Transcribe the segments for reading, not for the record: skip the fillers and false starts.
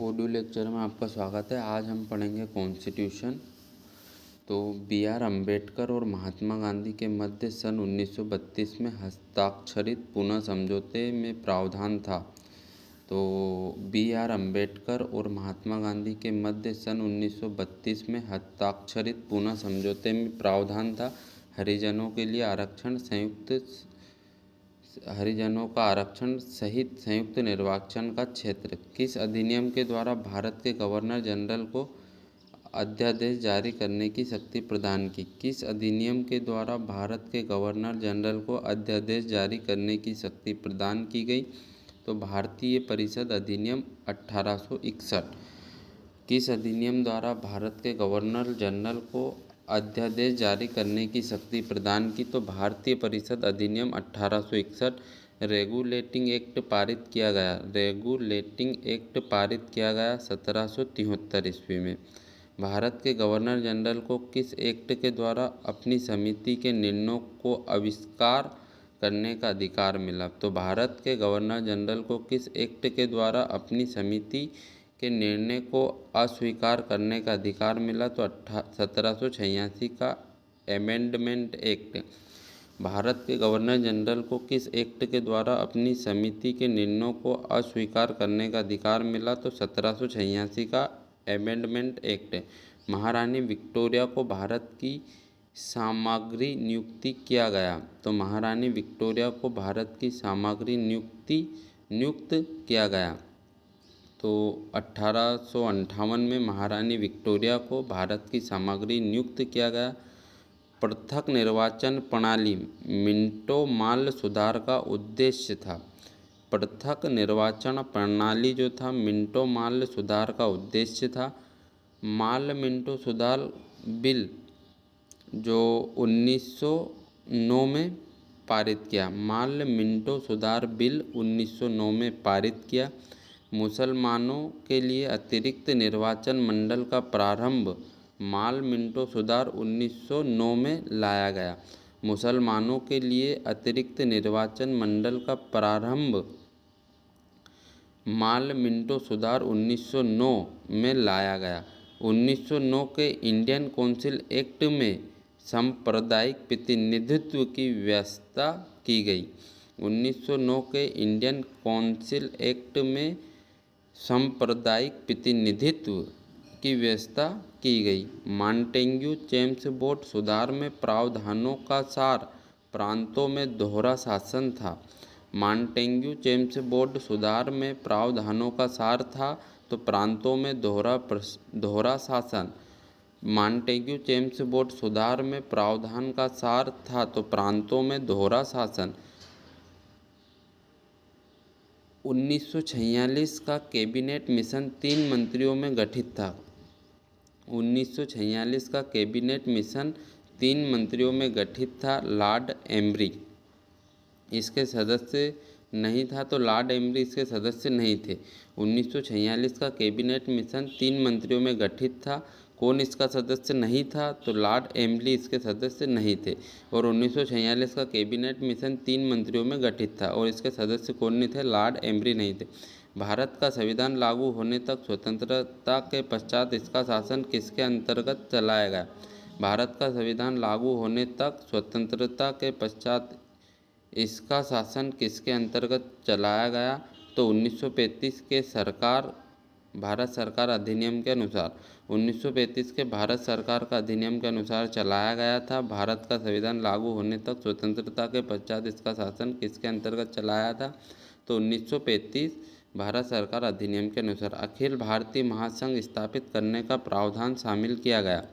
Audio lecture में आपका स्वागत है। आज हम पढ़ेंगे कॉन्स्टिट्यूशन। तो बी आर अम्बेडकर और महात्मा गांधी के मध्य सन 1932 में हस्ताक्षरित पुनः समझौते में प्रावधान था। तो बी आर अम्बेडकर और महात्मा गांधी के मध्य सन 1932 में हस्ताक्षरित पुनः समझौते में प्रावधान था। हरिजनों का आरक्षण सहित संयुक्त निर्वाचन का क्षेत्र। किस अधिनियम के द्वारा भारत के गवर्नर जनरल को अध्यादेश जारी करने की शक्ति प्रदान की? किस अधिनियम के द्वारा भारत के गवर्नर जनरल को अध्यादेश जारी करने की शक्ति प्रदान की गई? तो भारतीय परिषद अधिनियम 1861। किस अधिनियम द्वारा भारत के गवर्नर जनरल को अध्यादेश जारी करने की शक्ति प्रदान की? तो भारतीय परिषद अधिनियम 1861। रेगुलेटिंग एक्ट पारित किया गया 1773 ईस्वी में। भारत के गवर्नर जनरल को किस एक्ट के द्वारा अपनी समिति के निर्णयों को अविष्कार करने का अधिकार मिला? तो भारत के गवर्नर जनरल को किस एक्ट के द्वारा अपनी समिति के निर्णय को अस्वीकार करने का अधिकार मिला? तो 1786 का अमेंडमेंट एक्ट। भारत के गवर्नर जनरल को किस एक्ट के द्वारा अपनी समिति के निर्णयों को अस्वीकार करने का अधिकार मिला? तो 1786 का अमेंडमेंट एक्ट। महारानी विक्टोरिया को भारत की सामग्री नियुक्ति किया गया। तो महारानी विक्टोरिया को भारत की सामग्री नियुक्त किया गया। तो 1858 में महारानी विक्टोरिया को भारत की सामग्री नियुक्त किया गया। पृथक निर्वाचन प्रणाली मिंटो माल सुधार का उद्देश्य था। पृथक निर्वाचन प्रणाली जो था मिंटो माल सुधार का उद्देश्य था। माल मिंटो सुधार बिल जो 1909 में पारित किया। माल मिंटो सुधार बिल 1909 में पारित किया। मुसलमानों के लिए अतिरिक्त निर्वाचन मंडल का प्रारंभ माल मिंटो सुधार 1909 में लाया गया। मुसलमानों के लिए अतिरिक्त निर्वाचन मंडल का प्रारंभ माल मिंटो सुधार 1909 में लाया गया। 1909 के इंडियन काउंसिल एक्ट में सांप्रदायिक प्रतिनिधित्व की व्यवस्था की गई। 1909 के इंडियन काउंसिल एक्ट में सांप्रदायिक प्रतिनिधित्व की व्यवस्था की गई। मॉन्टेग्यू चेम्सफोर्ड सुधार में प्रावधानों का सार प्रांतों में दोहरा शासन था। मॉन्टेग्यू चेम्सफोर्ड सुधार में प्रावधानों का सार था तो प्रांतों में दोहरा शासन। मॉन्टेग्यू चेम्सफोर्ड सुधार में प्रावधान का सार था तो प्रांतों में दोहरा शासन। 1946 का कैबिनेट मिशन 3 मंत्रियों में गठित था। 1946 का कैबिनेट मिशन 3 मंत्रियों में गठित था। लॉर्ड एम्बरी इसके सदस्य नहीं था तो लॉर्ड एम्बरी इसके सदस्य नहीं थे। 1946 का कैबिनेट मिशन 3 मंत्रियों में गठित था। कौन इसका सदस्य नहीं था? तो लॉर्ड एम्बरी इसके सदस्य नहीं थे। और 1946 का कैबिनेट मिशन 3 मंत्रियों में गठित था और इसके सदस्य कौन नहीं थे? लॉर्ड एम्बरी नहीं थे। भारत का संविधान लागू होने तक स्वतंत्रता के पश्चात इसका शासन किसके अंतर्गत चलाया गया? भारत का संविधान लागू होने तक स्वतंत्रता के पश्चात इसका शासन किसके अंतर्गत चलाया गया? तो 1935 के भारत सरकार अधिनियम के अनुसार 1935 के भारत सरकार का अधिनियम के अनुसार चलाया गया था। भारत का संविधान लागू होने तक स्वतंत्रता के पश्चात इसका शासन किसके अंतर्गत चलाया था? तो 1935 भारत सरकार अधिनियम के अनुसार। अखिल भारतीय महासंघ स्थापित करने का प्रावधान शामिल किया गया।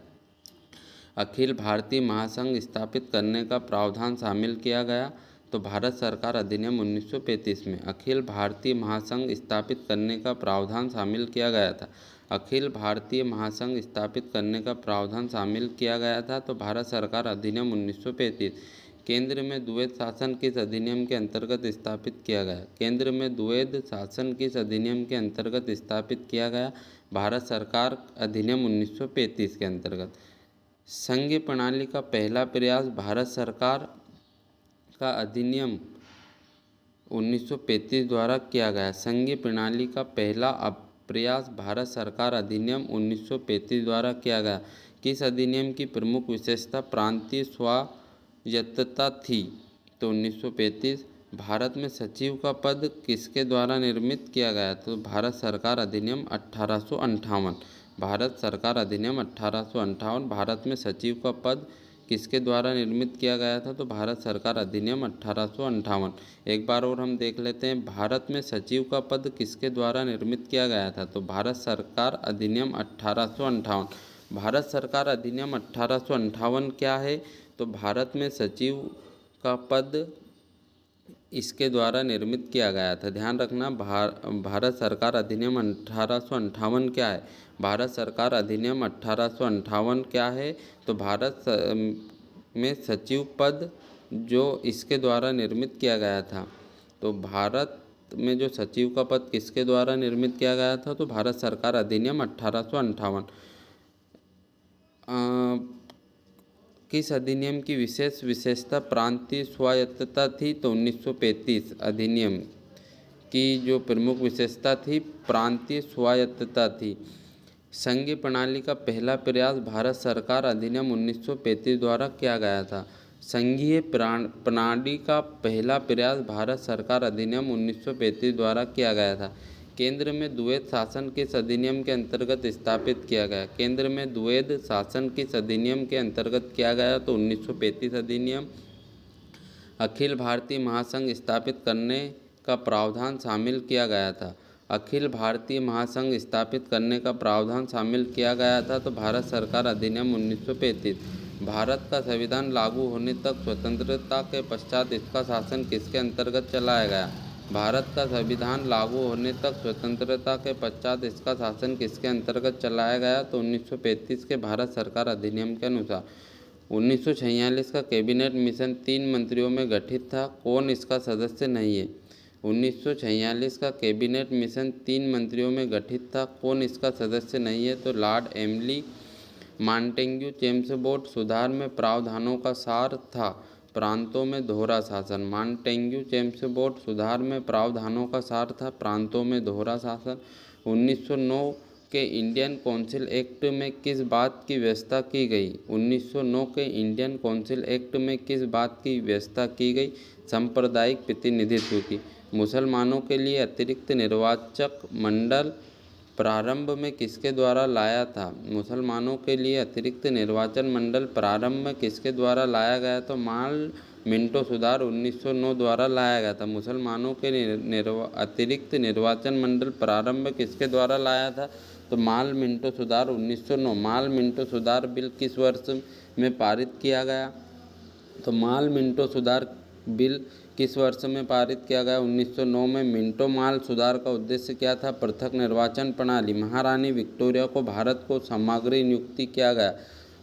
अखिल भारतीय महासंघ स्थापित करने का प्रावधान शामिल किया गया तो भारत सरकार अधिनियम 1935 में। अखिल भारतीय महासंघ स्थापित करने का प्रावधान शामिल किया गया था। अखिल भारतीय महासंघ स्थापित करने का प्रावधान शामिल किया गया था तो भारत सरकार अधिनियम 1935। केंद्र में द्वैध शासन किस अधिनियम के अंतर्गत स्थापित किया गया? केंद्र में द्वैध शासन किस अधिनियम के अंतर्गत स्थापित किया गया? भारत सरकार अधिनियम 1935 के अंतर्गत। संघीय प्रणाली का पहला प्रयास भारत सरकार का अधिनियम 1935 द्वारा किया गया। संघीय प्रणाली का पहला प्रयास भारत सरकार अधिनियम 1935 द्वारा किया गया। किस अधिनियम की प्रमुख विशेषता प्रांतीय स्वायत्तता थी? तो 1935। भारत में सचिव का पद किसके द्वारा निर्मित किया गया? तो भारत सरकार अधिनियम 1858। भारत सरकार अधिनियम 1858। भारत में सचिव का पद किसके द्वारा निर्मित किया गया था? तो भारत सरकार अधिनियम 1858। एक बार और हम देख लेते हैं, भारत में सचिव का पद किसके द्वारा निर्मित किया गया था? तो भारत सरकार अधिनियम 1858। भारत सरकार अधिनियम 1858 क्या है? तो भारत में सचिव का पद इसके द्वारा निर्मित किया गया था। ध्यान रखना, भारत सरकार अधिनियम 1858 क्या है? भारत सरकार अधिनियम 1858 क्या है? तो में सचिव पद जो इसके द्वारा निर्मित किया गया था। तो भारत में जो सचिव का पद किसके द्वारा निर्मित किया गया था? तो भारत सरकार अधिनियम 1858। किस अधिनियम की विशेष विशेषता प्रांतीय स्वायत्तता थी? तो 1935 अधिनियम की जो प्रमुख विशेषता थी प्रांतीय स्वायत्तता थी। संघीय प्रणाली का पहला प्रयास भारत सरकार अधिनियम 1935 द्वारा किया गया था। संघीय प्रणाली का पहला प्रयास भारत सरकार अधिनियम 1935 द्वारा किया गया था। केंद्र में द्वैध शासन किस अधिनियम के अंतर्गत स्थापित किया गया? केंद्र में द्वैध शासन किस अधिनियम के अंतर्गत किया गया? तो 1935 अधिनियम। अखिल भारतीय महासंघ स्थापित करने का प्रावधान शामिल किया गया था। अखिल भारतीय महासंघ स्थापित करने का प्रावधान शामिल किया गया था। तो भारत सरकार अधिनियम 1935। भारत का संविधान लागू होने तक स्वतंत्रता के पश्चात इसका शासन किसके अंतर्गत चलाया गया? भारत का संविधान लागू होने तक स्वतंत्रता के पश्चात इसका शासन किसके अंतर्गत चलाया गया? तो 1935 के भारत सरकार अधिनियम के अनुसार। 1946 का कैबिनेट मिशन 3 मंत्रियों में गठित था, कौन इसका सदस्य नहीं है? 1946 का कैबिनेट मिशन 3 मंत्रियों में गठित था, कौन इसका सदस्य नहीं है? तो लॉर्ड एमली। मॉन्टेग्यू चेम्सफोर्ड सुधार में प्रावधानों का सार था, प्रांतों में दोहरा शासन। मॉन्टेग्यू चेम्सफोर्ड सुधार में प्रावधानों का सार था, प्रांतों में दोहरा शासन। 1909 के इंडियन काउंसिल एक्ट में किस बात की व्यवस्था की गई? 1909 के इंडियन काउंसिल एक्ट में किस बात की व्यवस्था की गई? सांप्रदायिक प्रतिनिधित्व की। मुसलमानों के लिए अतिरिक्त निर्वाचक मंडल प्रारंभ में किसके द्वारा लाया था? मुसलमानों के लिए अतिरिक्त निर्वाचन मंडल प्रारंभ में किसके द्वारा लाया गया? तो माल मिंटो सुधार 1909 द्वारा लाया गया था। मुसलमानों के अतिरिक्त निर्वाचन मंडल प्रारंभ किसके द्वारा लाया था? तो माल मिंटो सुधार 1909। माल मिंटो सुधार बिल किस वर्ष में पारित किया गया? तो माल मिंटो सुधार बिल किस वर्ष में पारित किया गया? 1909 में। मिंटो माल सुधार का उद्देश्य क्या था? पृथक निर्वाचन प्रणाली। महारानी विक्टोरिया को भारत को सामग्री नियुक्ति किया गया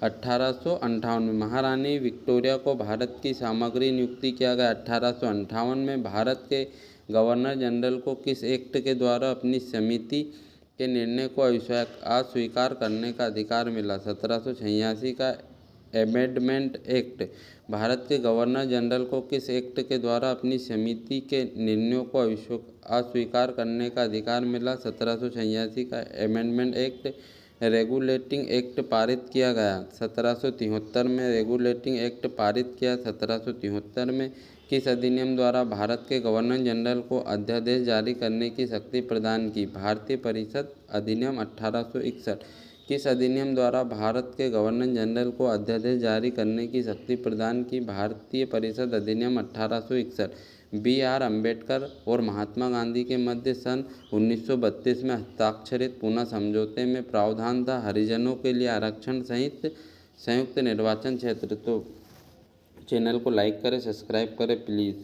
1858 में। महारानी विक्टोरिया को भारत की सामग्री नियुक्ति किया गया 1858 में। भारत के गवर्नर जनरल को किस एक्ट के द्वारा अपनी समिति के निर्णय को अस्वीकार करने का अधिकार मिला? 1786 का एमेंडमेंट एक्ट। भारत के गवर्नर जनरल को किस एक्ट के द्वारा अपनी समिति के निर्णयों को अस्वीकार करने का अधिकार मिला? 1786 का एमेंडमेंट एक्ट। रेगुलेटिंग एक्ट पारित किया गया 1773 में। रेगुलेटिंग एक्ट पारित किया 1773 में। किस अधिनियम द्वारा भारत के गवर्नर जनरल को अध्यादेश जारी करने की शक्ति प्रदान की? भारतीय परिषद अधिनियम 1861। किस अधिनियम द्वारा भारत के गवर्नर जनरल को अध्यादेश जारी करने की शक्ति प्रदान की? भारतीय परिषद अधिनियम 1861। B.R. अम्बेडकर और महात्मा गांधी के मध्य सन 1932 में हस्ताक्षरित पुनः समझौते में प्रावधान था हरिजनों के लिए आरक्षण सहित संयुक्त निर्वाचन क्षेत्र। तो चैनल को लाइक करें, सब्सक्राइब करें प्लीज़।